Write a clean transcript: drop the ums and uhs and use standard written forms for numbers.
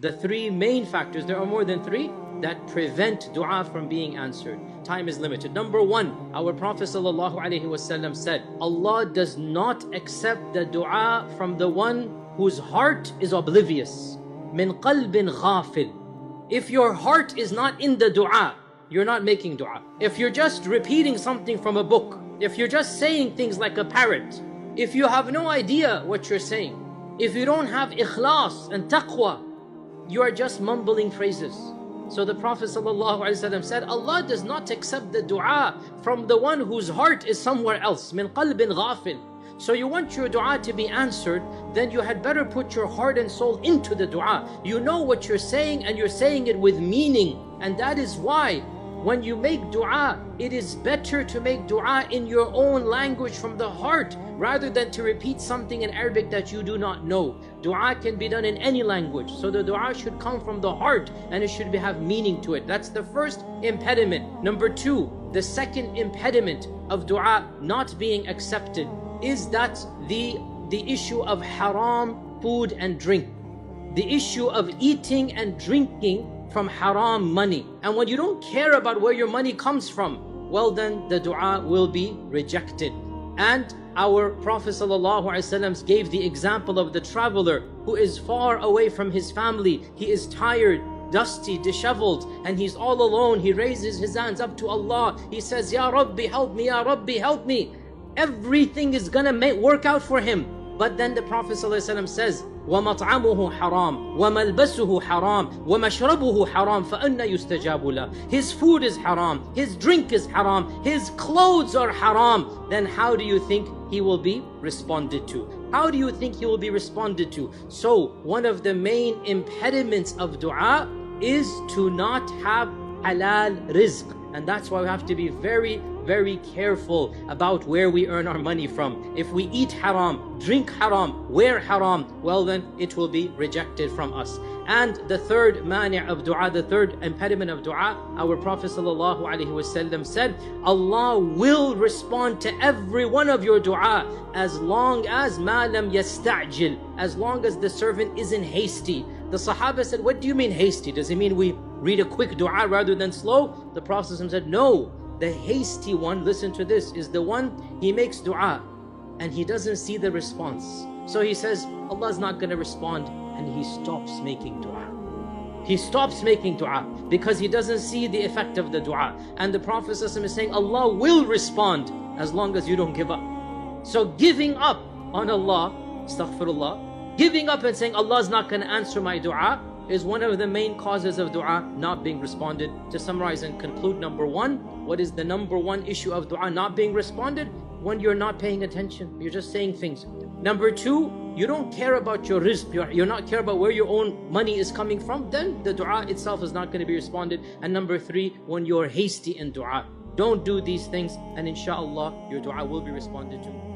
the three main factors, there are more than three, that prevent dua from being answered. Time is limited. Number one, our Prophet ﷺ said, Allah does not accept the dua from the one whose heart is oblivious. Min qalbin ghafil. If your heart is not in the dua, you're not making dua. If you're just repeating something from a book, if you're just saying things like a parrot, if you have no idea what you're saying, if you don't have ikhlas and taqwa, you are just mumbling phrases. So the Prophet ﷺ said, Allah does not accept the dua from the one whose heart is somewhere else. Min qalbin ghafil. So you want your dua to be answered, then you had better put your heart and soul into the dua. You know what you're saying and you're saying it with meaning. And that is why when you make dua, it is better to make dua in your own language from the heart rather than to repeat something in Arabic that you do not know. Dua can be done in any language. So the dua should come from the heart and it should have meaning to it. That's the first impediment. Number two, the second impediment of dua not being accepted is that the issue of haram food and drink. The issue of eating and drinking from haram money. And when you don't care about where your money comes from, well then the dua will be rejected. And our Prophet ﷺ gave the example of the traveler who is far away from his family. He is tired, dusty, disheveled, and he's all alone. He raises his hands up to Allah. He says, Ya Rabbi, help me, Ya Rabbi, help me. Everything is gonna work out for him. But then the Prophet ﷺ says, وَمَطْعَمُهُ حَرَامٌ وَمَلْبَسُهُ حَرَامٌ وَمَشْرَبُهُ حَرَامٌ فَأَنَّ يُسْتَجَابُ لَهُ. His food is haram, his drink is haram, his clothes are haram. Then how do you think he will be responded to? How do you think he will be responded to? So one of the main impediments of dua is to not have halal rizq. And that's why we have to be very, very careful about where we earn our money from. If we eat haram, drink haram, wear haram, well then it will be rejected from us. And the third mani' of dua, the third impediment of dua, our Prophet ﷺ said, Allah will respond to every one of your dua as long as ma lam yasta'jil, as long as the servant isn't hasty. The Sahaba said, what do you mean hasty? Does it mean we read a quick dua rather than slow? The Prophet said, no. The hasty one, listen to this, is the one he makes dua and he doesn't see the response. So he says, Allah is not going to respond, and he stops making dua. He stops making dua because he doesn't see the effect of the dua. And the Prophet ﷺ is saying, Allah will respond as long as you don't give up. So giving up on Allah, astaghfirullah, giving up and saying Allah is not going to answer my dua is one of the main causes of dua not being responded. To summarize and conclude, number one, what is the number one issue of dua not being responded? When you're not paying attention, you're just saying things. Number two, you don't care about your rizq, you're not care about where your own money is coming from, then the dua itself is not going to be responded. And number three, when you're hasty in dua, don't do these things and inshallah your dua will be responded to.